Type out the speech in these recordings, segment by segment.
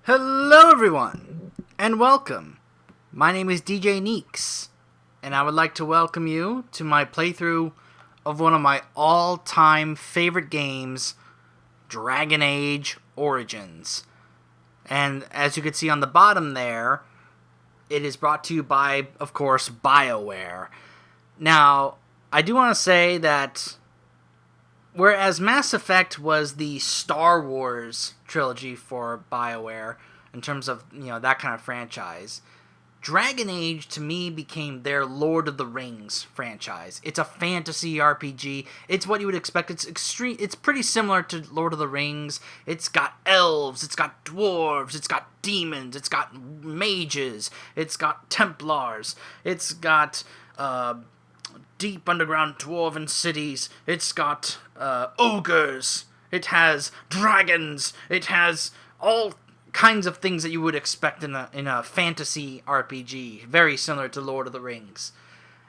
Hello, everyone, and welcome. My name is DJ Neeks, and I would like to welcome you to my playthrough of one of my all-time favorite games, Dragon Age Origins. And as you can see on the bottom there, it is brought to you by, of course, BioWare. Now, I do want to say that whereas Mass Effect was the Star Wars trilogy for BioWare, in terms of, that kind of franchise, Dragon Age, to me, became their Lord of the Rings franchise. It's a fantasy RPG. It's what you would expect. It's extreme. It's pretty similar to Lord of the Rings. It's got elves. It's got dwarves. It's got demons. It's got mages. It's got Templars. It's got deep underground dwarven cities. It's got ogres. It has dragons. It has all kinds of things that you would expect in a fantasy RPG, very similar to Lord of the Rings.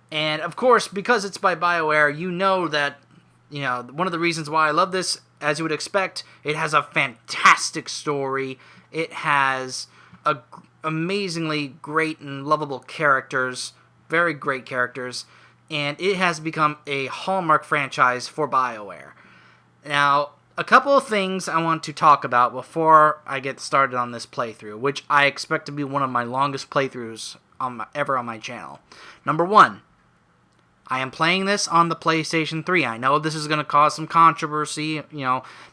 And of course, because it's by BioWare, you know that, one of the reasons why I love this, as you would expect, it has a fantastic story. It has amazingly great and lovable characters, very great characters, and it has become a hallmark franchise for BioWare. Now, a couple of things I want to talk about before I get started on this playthrough, which I expect to be one of my longest playthroughs ever on my channel. Number one, I am playing this on the PlayStation 3. I know this is going to cause some controversy,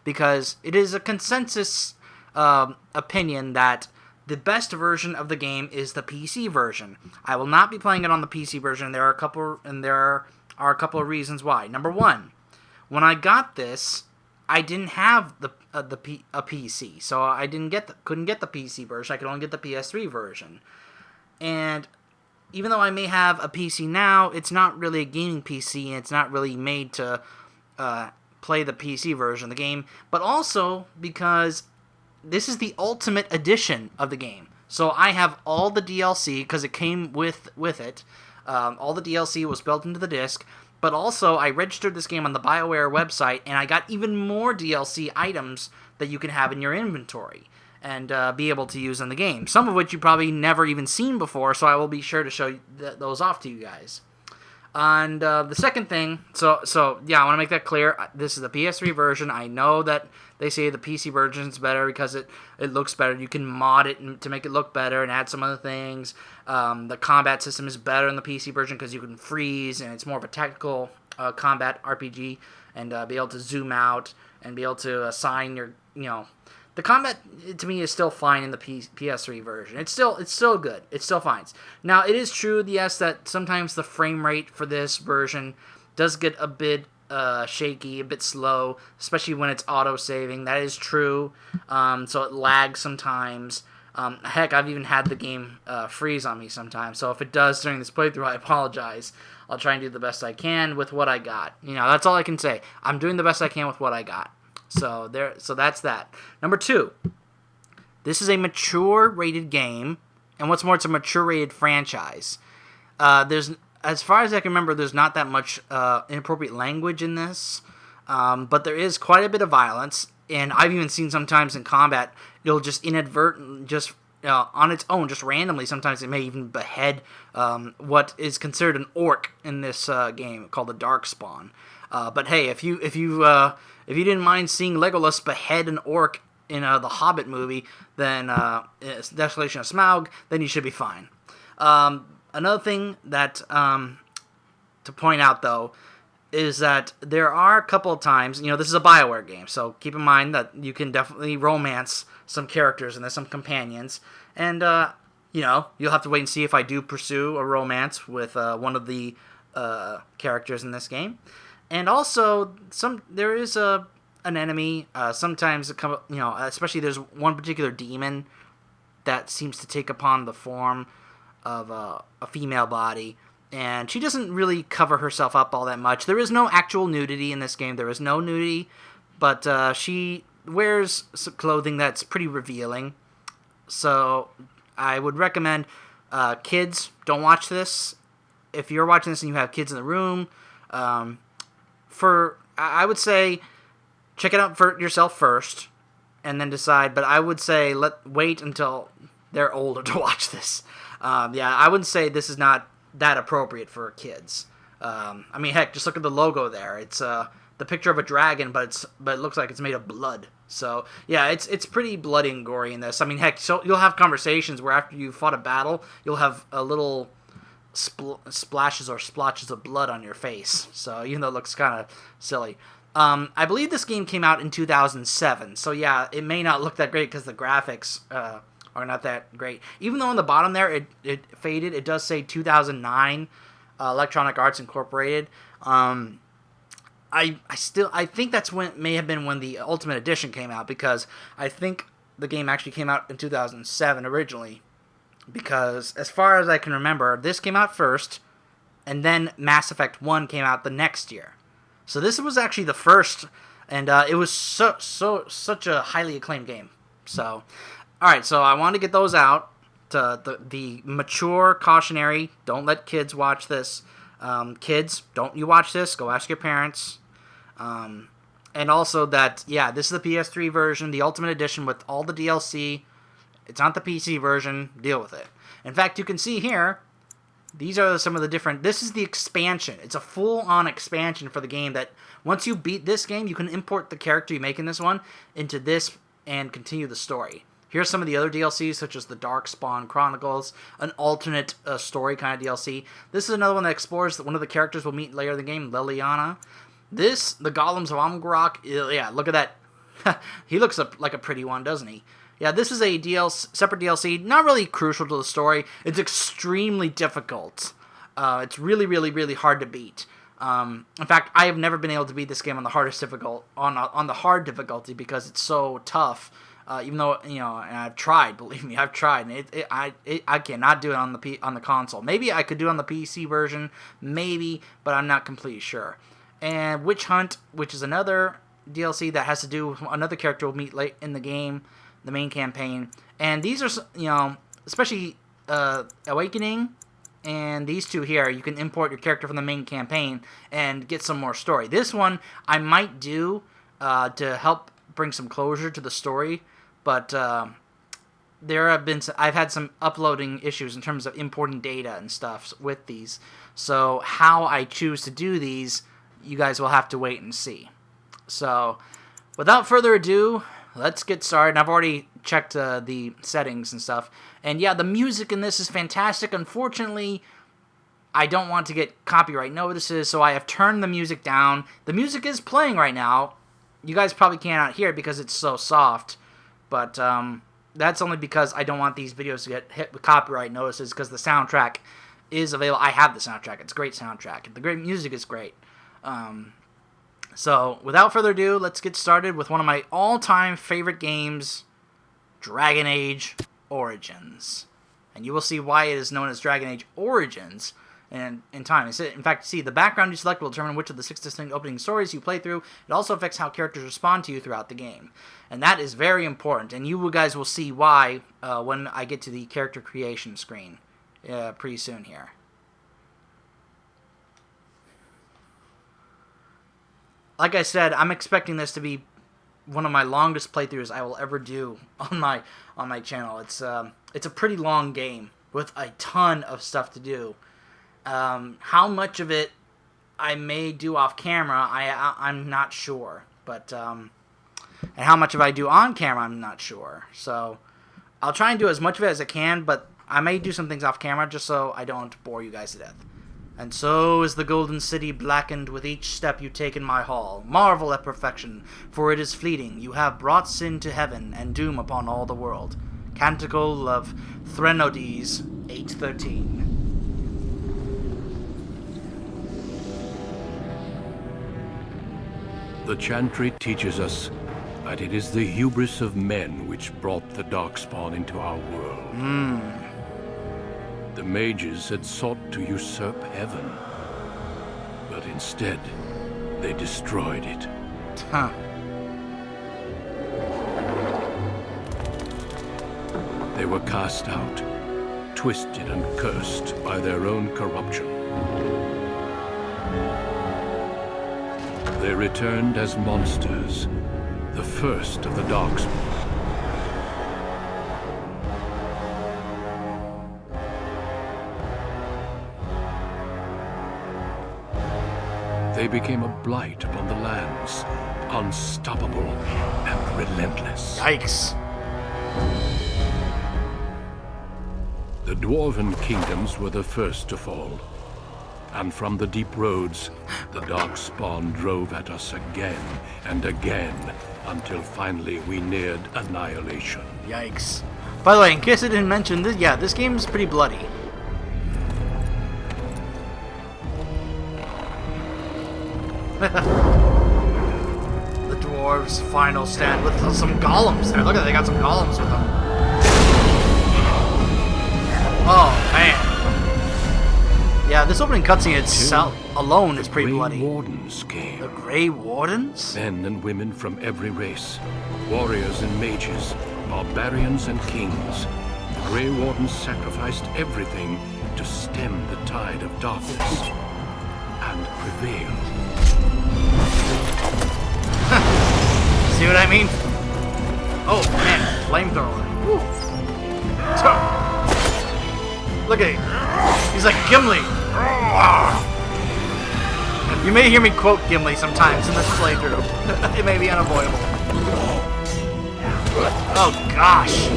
because it is a consensus opinion that the best version of the game is the PC version. I will not be playing it on the PC version. There are a couple of reasons why. Number one, when I got this, I didn't have a PC, so I couldn't get the PC version. I could only get the PS3 version. And even though I may have a PC now, it's not really a gaming PC, and it's not really made to play the PC version of the game. But also because this is the Ultimate Edition of the game, so I have all the DLC because it came with it. All the DLC was built into the disc. But also, I registered this game on the BioWare website, and I got even more DLC items that you can have in your inventory and be able to use in the game. Some of which you probably never even seen before, so I will be sure to show those off to you guys. And the second thing, so yeah, I want to make that clear. This is the PS3 version. I know that they say the PC version is better because it looks better. You can mod it to make it look better and add some other things. The combat system is better in the PC version because you can freeze, and it's more of a tactical combat RPG, and be able to zoom out and be able to assign your, the combat, to me, is still fine in the PS3 version. It's still good. It's still fine. Now, it is true, yes, that sometimes the frame rate for this version does get a bit shaky, a bit slow, especially when it's auto-saving. That is true. So it lags sometimes. Heck, I've even had the game freeze on me sometimes. So if it does during this playthrough, I apologize. I'll try and do the best I can with what I got. That's all I can say. I'm doing the best I can with what I got. So that's that. Number two, this is a mature rated game, and what's more, it's a mature rated franchise. As far as I can remember, there's not that much inappropriate language in this, but there is quite a bit of violence, and I've even seen sometimes in combat, it'll just on its own, just randomly, sometimes it may even behead what is considered an orc in this game called the Darkspawn. But hey, if you didn't mind seeing Legolas behead an orc in the Hobbit movie, then Desolation of Smaug, then you should be fine. Another thing that to point out, though, is that there are a couple of times, this is a BioWare game, so keep in mind that you can definitely romance some characters and there's some companions, and you'll have to wait and see if I do pursue a romance with one of the characters in this game. And also, there is an enemy. Sometimes, especially there's one particular demon that seems to take upon the form of a female body, and she doesn't really cover herself up all that much. There is no actual nudity in this game. There is no nudity, but she wears some clothing that's pretty revealing. So I would recommend kids don't watch this. If you're watching this and you have kids in the room, I would say check it out for yourself first. and then decide. But I would say wait until they're older to watch this. Yeah, I wouldn't say this is not that appropriate for kids. I mean, heck, just look at the logo there. It's the picture of a dragon, but it looks like it's made of blood. So yeah, it's pretty bloody and gory in this. I mean, heck, so you'll have conversations where after you fought a battle, you'll have a little splashes or splotches of blood on your face. So even though it looks kind of silly. I believe this game came out in 2007. So yeah, it may not look that great because the graphics are not that great. Even though on the bottom there it faded, it does say 2009 Electronic Arts Incorporated. I think that's may have been when the Ultimate Edition came out, because I think the game actually came out in 2007 originally. Because as far as I can remember, this came out first, and then Mass Effect 1 came out the next year. So this was actually the first, and it was such a highly acclaimed game. So, all right, so I want to get those out. The mature cautionary, don't let kids watch this. Kids, don't you watch this, go ask your parents. And also that, yeah, this is the PS3 version, the Ultimate Edition with all the DLC. It's not the PC version, deal with it. In fact, you can see here, these are some of the different, this is the expansion. It's a full-on expansion for the game that once you beat this game, you can import the character you make in this one into this and continue the story. Here's some of the other DLCs, such as the Darkspawn Chronicles, an alternate story kind of DLC. This is another one that explores one of the characters we'll meet later in the game, Leliana. This, the Golems of Amgarok, yeah, look at that. He looks like a pretty one, doesn't he? Yeah, this is a separate DLC, not really crucial to the story. It's extremely difficult. It's really, really, really hard to beat. In fact, I have never been able to beat this game on the hardest on the hard difficulty because it's so tough. Even though, you know, and I've tried, believe me, I've tried, and I cannot do it on the console. Maybe I could do it on the PC version, maybe, but I'm not completely sure. And Witch Hunt, which is another DLC that has to do with another character we'll meet late in the game, the main campaign. And these are, you know, especially Awakening and these two here, you can import your character from the main campaign and get some more story. This one I might do to help bring some closure to the story, but I've had some uploading issues in terms of importing data and stuff with these. So how I choose to do these, you guys will have to wait and see. So without further ado, let's get started. I've already checked the settings and stuff. And yeah, the music in this is fantastic. Unfortunately, I don't want to get copyright notices, so I have turned the music down. The music is playing right now. You guys probably cannot hear it because it's so soft. But that's only because I don't want these videos to get hit with copyright notices, because the soundtrack is available. I have the soundtrack. It's a great soundtrack. The great music is great. So, without further ado, let's get started with one of my all-time favorite games, Dragon Age Origins. And you will see why it is known as Dragon Age Origins in time. In fact, see, the background you select will determine which of the 6 distinct opening stories you play through. It also affects how characters respond to you throughout the game. And that is very important, and you guys will see why when I get to the character creation screen pretty soon here. Like I said, I'm expecting this to be one of my longest playthroughs I will ever do on my channel. It's a pretty long game with a ton of stuff to do. How much of it I may do off camera, I'm not sure. But and how much of I do on camera, I'm not sure. So I'll try and do as much of it as I can, but I may do some things off camera just so I don't bore you guys to death. And so is the golden city blackened with each step you take in my hall. Marvel at perfection, for it is fleeting. You have brought sin to heaven and doom upon all the world. Canticle of Threnodies 8:13. The chantry teaches us that it is the hubris of men which brought the Darkspawn into our world. The mages had sought to usurp heaven, but instead, they destroyed it. Huh. They were cast out, twisted and cursed by their own corruption. They returned as monsters, the first of the Darkspawn. they became a blight upon the lands, unstoppable and relentless. Yikes. The dwarven kingdoms were the first to fall. And from the deep roads, the Darkspawn drove at us again and again, until finally we neared annihilation. Yikes. By the way, in case I didn't mention this, yeah, this game is pretty bloody. The dwarves' final stand with some golems there. Look at that, they got some golems with them. Oh, man. Yeah, this opening cutscene itself alone is pretty bloody. The Grey Wardens came. The Grey Wardens? Men and women from every race. Warriors and mages. Barbarians and kings. The Grey Wardens sacrificed everything to stem the tide of darkness. And prevailed. See what I mean? Oh, man. Flamethrower. Look at him. He's like Gimli. You may hear me quote Gimli sometimes in this playthrough. It may be unavoidable. Oh, gosh.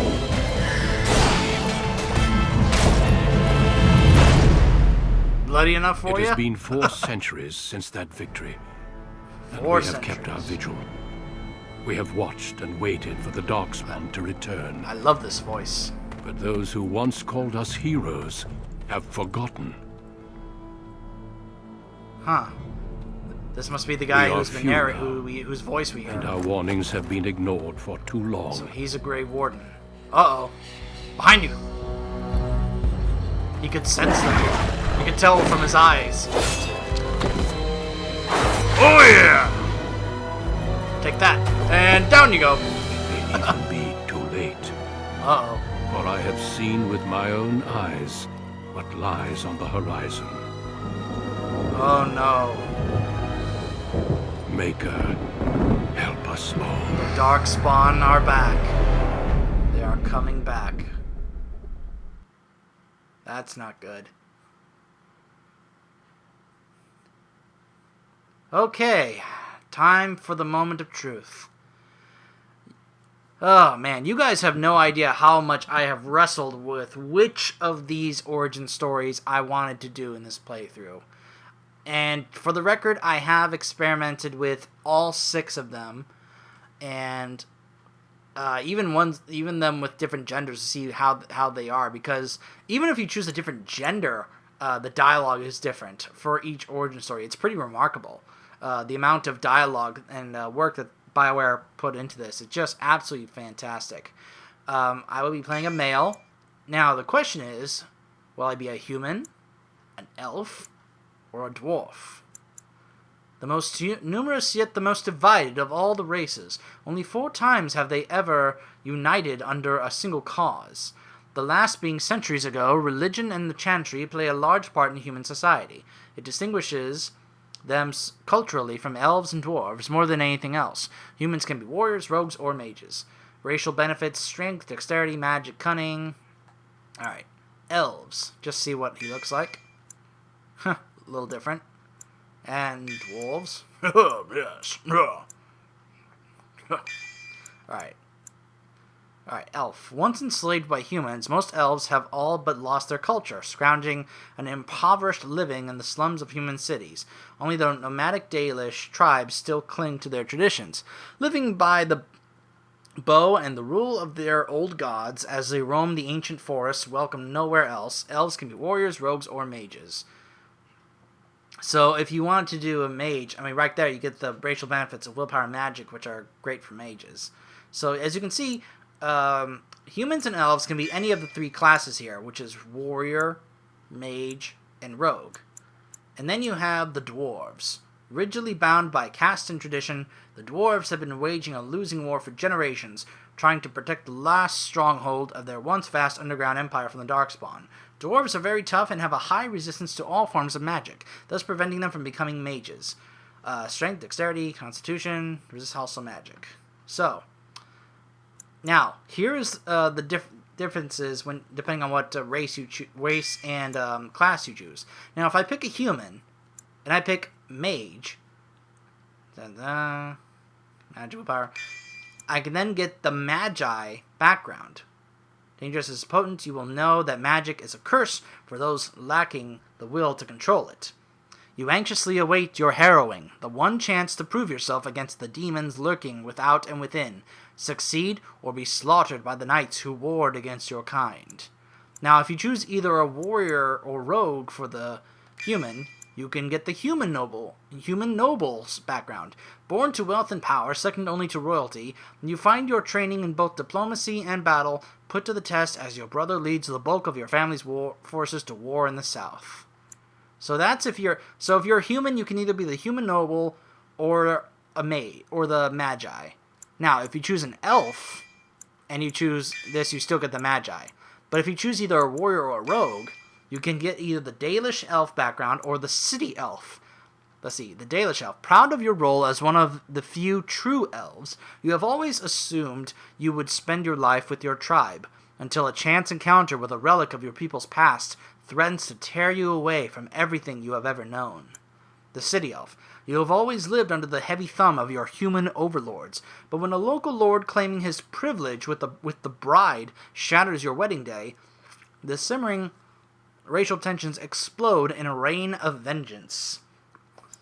Bloody enough for you? It has been 4 centuries since that victory. And 4 we have kept our centuries. vigil. We have watched and waited for the Darkspawn to return. I love this voice. But those who once called us heroes have forgotten. Huh. This must be the guy We are who's been few narrating, whose voice we And heard. our warnings have been ignored for too long. So he's a Grey Warden. Uh-oh. Behind you. He could sense them. You could tell from his eyes. Oh yeah! Take that. And down you go. It may even be too late. Uh-oh. For I have seen with my own eyes what lies on the horizon. Oh no. Maker, help us all. The Darkspawn are back. They are coming back. That's not good. Okay. Time for the moment of truth. Oh man, you guys have no idea how much I have wrestled with which of these origin stories I wanted to do in this playthrough. And for the record, I have experimented with all 6 of them, and even them with different genders to see how they are. Because even if you choose a different gender, the dialogue is different for each origin story. It's pretty remarkable. The amount of dialogue and work that BioWare put into this. It's just absolutely fantastic. I will be playing a male. Now, the question is, will I be a human, an elf, or a dwarf? The most numerous yet the most divided of all the races. Only 4 times have they ever united under a single cause. The last being centuries ago. Religion and the chantry play a large part in human society. It distinguishes them culturally from elves and dwarves more than anything else. Humans can be warriors, rogues, or mages. Racial benefits: strength, dexterity, magic, cunning. Alright. Elves. Just see what he looks like. Huh. A little different. And dwarves. Yes. Alright. Alright, elf. Once enslaved by humans, most elves have all but lost their culture, scrounging an impoverished living in the slums of human cities. Only the nomadic Dalish tribes still cling to their traditions, living by the bow and the rule of their old gods as they roam the ancient forests, welcome nowhere else. Elves can be warriors, rogues, or mages. So if you want to do a mage, I mean, right there you get the racial benefits of willpower and magic, which are great for mages. So as you can see, humans and elves can be any of the 3 classes here, which is warrior, mage, and rogue. And then you have the dwarves. Rigidly bound by caste and tradition, the dwarves have been waging a losing war for generations, trying to protect the last stronghold of their once vast underground empire from the Darkspawn. Dwarves are very tough and have a high resistance to all forms of magic, thus preventing them from becoming mages. Strength, dexterity, constitution, resist also magic. So, now, here's the differences when depending on what race and class you choose. Now, if I pick a human, and I pick mage, magical power, I can then get the Magi background. Dangerous as potent, you will know that magic is a curse for those lacking the will to control it. You anxiously await your harrowing, the one chance to prove yourself against the demons lurking without and within. Succeed or be slaughtered by the knights who ward against your kind. Now, if you choose either a warrior or rogue for the human, you can get the human noble's background. Born to wealth and power, second only to royalty, you find your training in both diplomacy and battle put to the test as your brother leads the bulk of your family's forces to war in the south. So that's if you're a human, you can either be the human noble or a mage or the magi. Now, if you choose an elf and you choose this, you still get the magi. But if you choose either a warrior or a rogue, you can get either the Dalish elf background or the city elf. Let's see, the Dalish elf. Proud of your role as one of the few true elves, you have always assumed you would spend your life with your tribe, until a chance encounter with a relic of your people's past threatens to tear you away from everything you have ever known. The city elf. You have always lived under the heavy thumb of your human overlords, but when a local lord claiming his privilege with the bride shatters your wedding day, the simmering racial tensions explode in a rain of vengeance.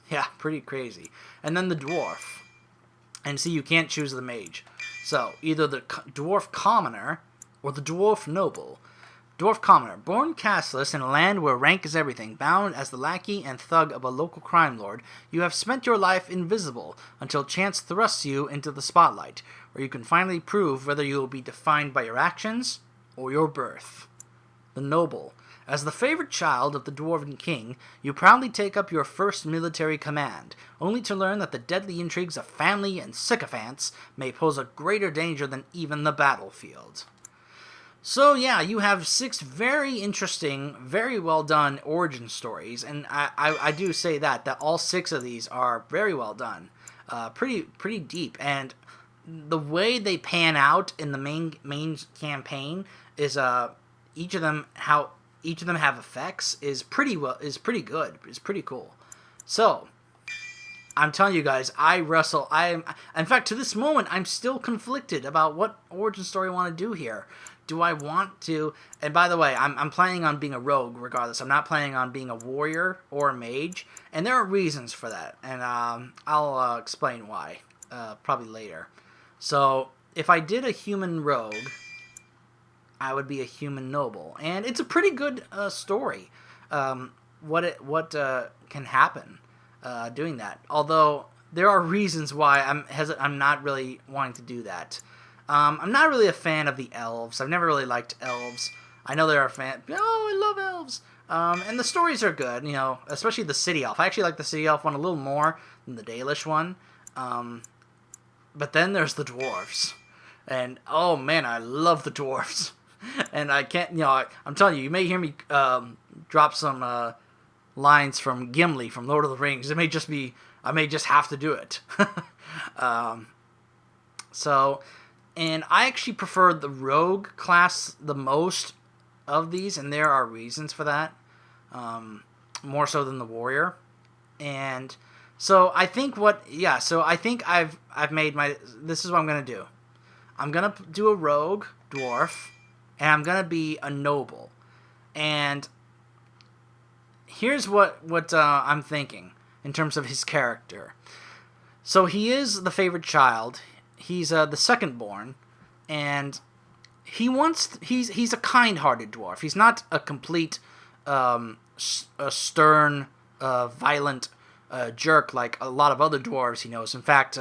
Yeah, pretty crazy. And then the dwarf. And see, you can't choose the mage. So, either the dwarf commoner or the dwarf noble. Dwarf commoner, born casteless in a land where rank is everything, bound as the lackey and thug of a local crime lord, you have spent your life invisible until chance thrusts you into the spotlight, where you can finally prove whether you will be defined by your actions or your birth. The noble. As the favorite child of the Dwarven King, you proudly take up your first military command, only to learn that the deadly intrigues of family and sycophants may pose a greater danger than even the battlefield. So yeah, you have 6 very interesting, very well done origin stories, and I do say that all 6 of these are very well done, pretty deep, and the way they pan out in the main campaign is each of them have effects is pretty good, is pretty cool. So I'm telling you guys, in fact, to this moment, I'm still conflicted about what origin story I want to do here. Do I want to... And by the way, I'm planning on being a rogue regardless. I'm not planning on being a warrior or a mage. And there are reasons for that. And I'll explain why. Probably later. So, if I did a human rogue, I would be a human noble. And it's a pretty good story. What can happen doing that. Although, there are reasons why I'm not really wanting to do that. I'm not really a fan of the elves. I've never really liked elves. I know they're a fan. Oh, I love elves. And the stories are good, especially the city elf. I actually like the city elf one a little more than the Dalish one. But then there's the dwarves. And, oh man, I love the dwarves. And I can't, I'm telling you may hear me drop some lines from Gimli from Lord of the Rings. I may just have to do it. And I actually prefer the rogue class the most of these, and there are reasons for that, more so than the warrior. And so I think I've made this is what I'm going to do. I'm going to do a rogue dwarf, and I'm going to be a noble. And here's what I'm thinking in terms of his character. So he is the favorite child. He's the second born, and he's a kind-hearted dwarf. He's not a complete, a stern, violent jerk like a lot of other dwarves he knows. In fact,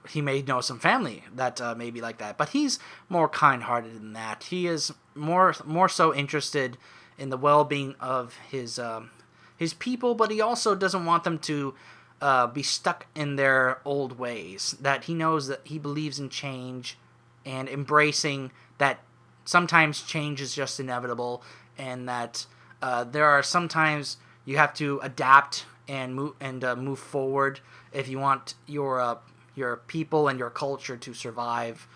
he may know some family that may be like that, but he's more kind-hearted than that. He is more so interested in the well-being of his people, but he also doesn't want them to be stuck in their old ways, that he knows that he believes in change and embracing that sometimes change is just inevitable, and that there are sometimes you have to adapt and move forward if you want your people and your culture to survive.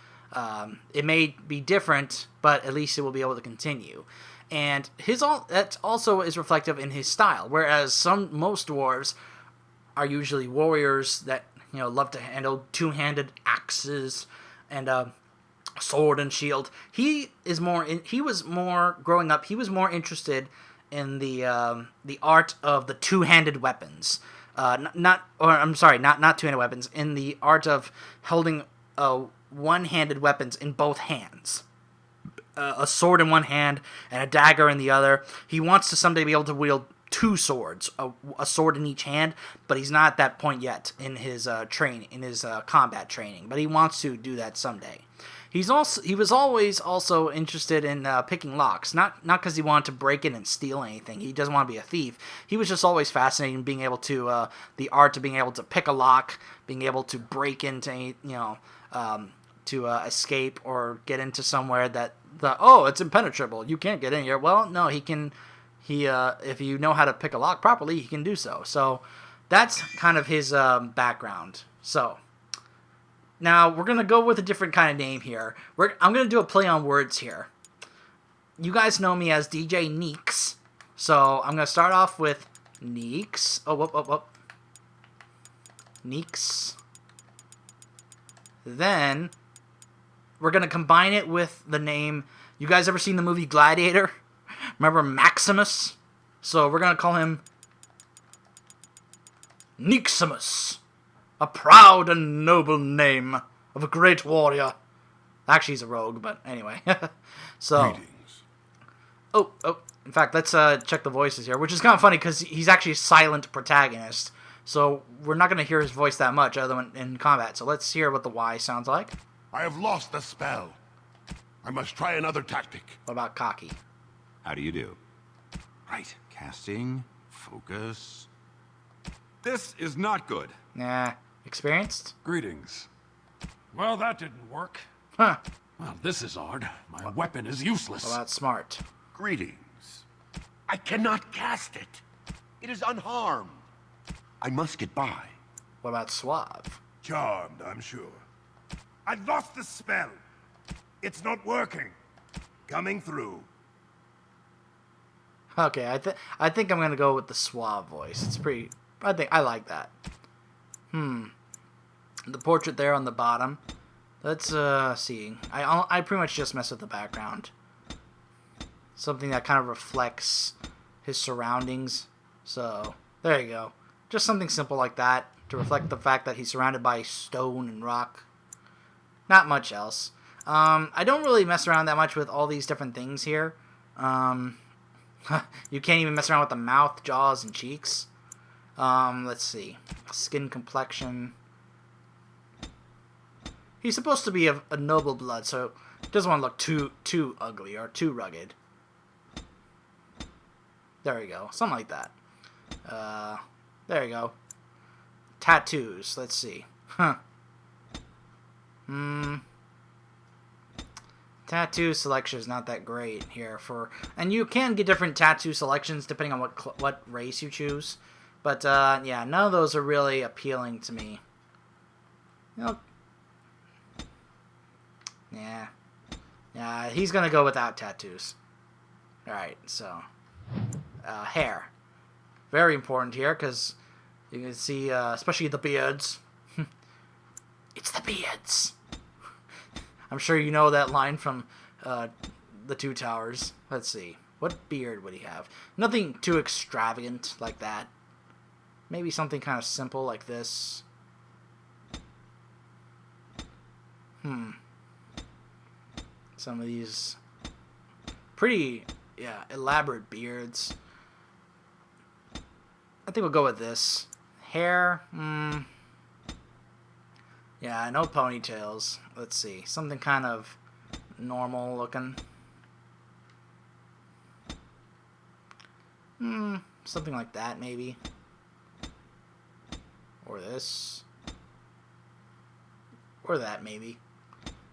It may be different, but at least it will be able to continue. And that also is reflective in his style, whereas most dwarves are usually warriors that, you know, love to handle two-handed axes and sword and shield. He was more growing up. He was more interested in the art of the two-handed weapons. Not two-handed weapons. In the art of holding one-handed weapons in both hands. A sword in one hand and a dagger in the other. He wants to someday be able to wield two swords, a sword in each hand, but he's not at that point yet in his combat training. But he wants to do that someday. He was always also interested in picking locks, not because he wanted to break in and steal anything. He doesn't want to be a thief. He was just always fascinated in being able to the art of being able to pick a lock, being able to break into to escape or get into somewhere that it's impenetrable. You can't get in here. Well, no, he can. If you know how to pick a lock properly, he can do so. So that's kind of his background. So now we're gonna go with a different kind of name here. I'm gonna do a play on words here. You guys know me as DJ Neeks, so I'm gonna start off with Neeks. Neeks. Then we're gonna combine it with the name. You guys ever seen the movie Gladiator? Remember Maximus? So we're going to call him Neeksimus. A proud and noble name of a great warrior. Actually, he's a rogue, but anyway. So. Greetings. Oh. In fact, let's check the voices here, which is kind of funny because he's actually a silent protagonist. So we're not going to hear his voice that much other than in combat. So let's hear what the Y sounds like. I have lost the spell. I must try another tactic. What about Cocky? How do you do? Right. Casting. Focus. This is not good. Nah. Experienced? Greetings. Well, that didn't work. Huh. Well, this is odd. My weapon is useless. What about Smart? Greetings. I cannot cast it. It is unharmed. I must get by. What about Suave? Charmed, I'm sure. I lost the spell. It's not working. Coming through. Okay, I think I'm gonna go with the Suave voice. It's pretty. I like that. The portrait there on the bottom. Let's see. I pretty much just mess with the background. Something that kind of reflects his surroundings. So there you go. Just something simple like that to reflect the fact that he's surrounded by stone and rock. Not much else. I don't really mess around that much with all these different things here. You can't even mess around with the mouth, jaws, and cheeks. Let's see. Skin complexion. He's supposed to be a noble blood, so he doesn't want to look too ugly or too rugged. There we go. Something like that. There you go. Tattoos. Let's see. Tattoo selection is not that great here and you can get different tattoo selections depending on what race you choose, but yeah, none of those are really appealing to me. Yeah, he's gonna go without tattoos. All right, so hair, very important here because you can see, especially the beards. It's the beards. I'm sure you know that line from The Two Towers. Let's see. What beard would he have? Nothing too extravagant like that. Maybe something kind of simple like this. Some of these pretty, elaborate beards. I think we'll go with this. Hair, yeah, no ponytails. Let's see. Something kind of normal looking. Something like that, maybe. Or this. Or that, maybe.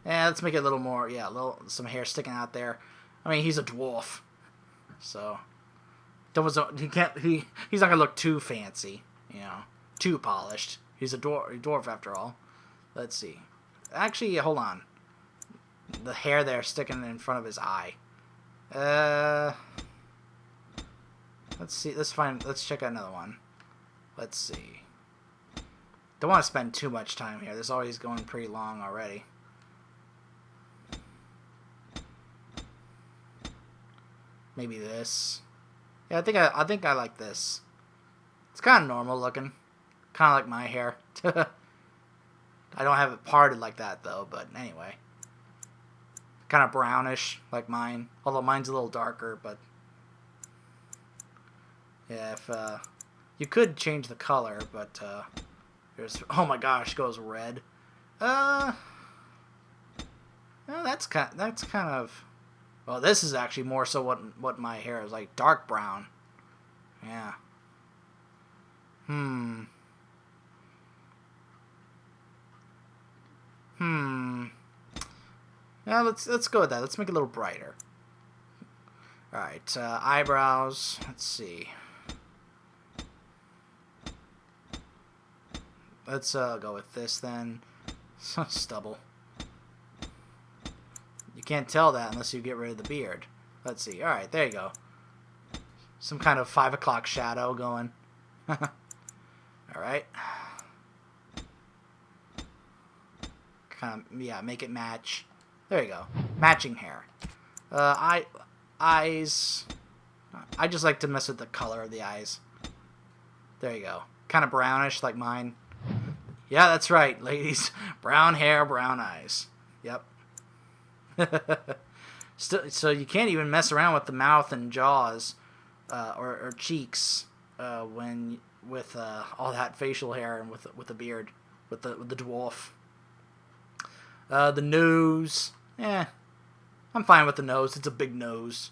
Yeah, let's make it a little more, some hair sticking out there. I mean, he's a dwarf. So, he's not gonna look too fancy, too polished. He's a dwarf after all. Let's see. Actually, hold on. The hair there sticking in front of his eye. Let's see. Let's check out another one. Let's see. Don't want to spend too much time here. This is always going pretty long already. Maybe this. Yeah, I think I like this. It's kind of normal looking. Kind of like my hair. I don't have it parted like that though, but anyway. Kind of brownish like mine. Although mine's a little darker, but yeah, if you could change the color, but there's, oh my gosh, goes red. Well, that's kind of, well, this is actually more so what my hair is like, dark brown. Yeah. Yeah, let's go with that. Let's make it a little brighter. All right, eyebrows. Let's see. Let's go with this then. Stubble. You can't tell that unless you get rid of the beard. Let's see. All right, there you go. Some kind of 5 o'clock shadow going. All right. Kind of, yeah, make it match. There you go. Matching hair. Eyes. I just like to mess with the color of the eyes. There you go. Kind of brownish like mine. Yeah, that's right, ladies. Brown hair, brown eyes. Yep. So you can't even mess around with the mouth and jaws or cheeks when with all that facial hair and with the beard, with the dwarf. The nose. I'm fine with the nose. It's a big nose.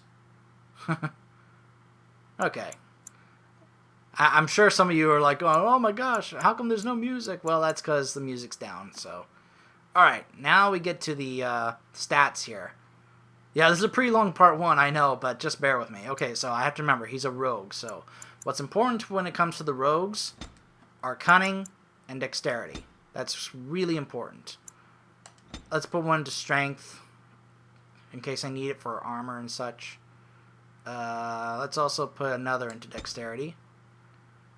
Okay. I'm sure some of you are like, oh my gosh, how come there's no music? Well, that's because the music's down, so. Alright, now we get to the stats here. Yeah, this is a pretty long part 1, I know, but just bear with me. Okay, so I have to remember, he's a rogue, so what's important when it comes to the rogues are cunning and dexterity. That's really important. Let's put one to strength, in case I need it for armor and such. Let's also put another into dexterity.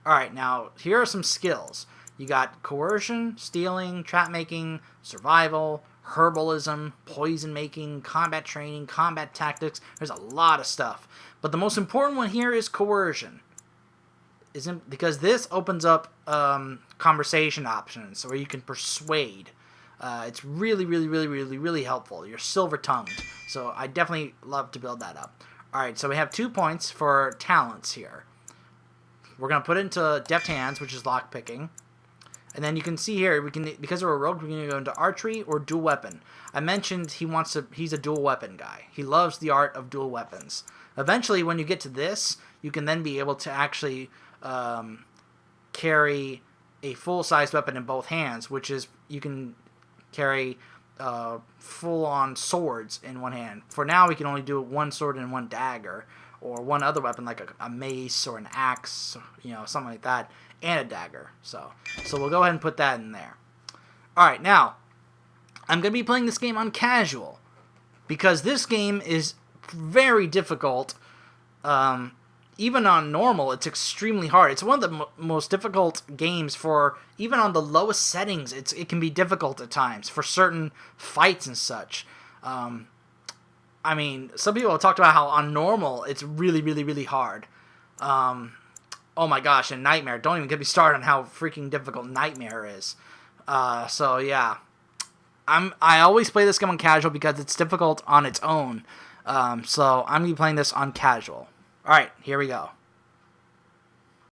Alright, now, here are some skills. You got coercion, stealing, trap making, survival, herbalism, poison making, combat training, combat tactics. There's a lot of stuff. But the most important one here is coercion. Because this opens up conversation options where you can persuade. It's really, really, really, really, really helpful. You're silver-tongued. So I definitely love to build that up. Alright, so we have 2 points for talents here. We're going to put it into Deft Hands, which is lockpicking. And then you can see here, because we're a rogue, we can go into archery or dual weapon. I mentioned he's a dual weapon guy. He loves the art of dual weapons. Eventually, when you get to this, you can then be able to actually carry a full-size weapon in both hands, which is, you can carry full-on swords in one hand. For now, we can only do one sword and one dagger, or one other weapon like a mace or an axe, something like that, and a dagger. So we'll go ahead and put that in there. Alright, now, I'm going to be playing this game on casual, because this game is very difficult. Even on normal, it's extremely hard. It's one of the most difficult games for, even on the lowest settings, it can be difficult at times for certain fights and such. I mean, some people have talked about how on normal, it's really, really, really hard. Oh my gosh, and Nightmare. Don't even get me started on how freaking difficult Nightmare is. So yeah. I always play this game on casual because it's difficult on its own. So I'm going to be playing this on casual. Alright, here we go.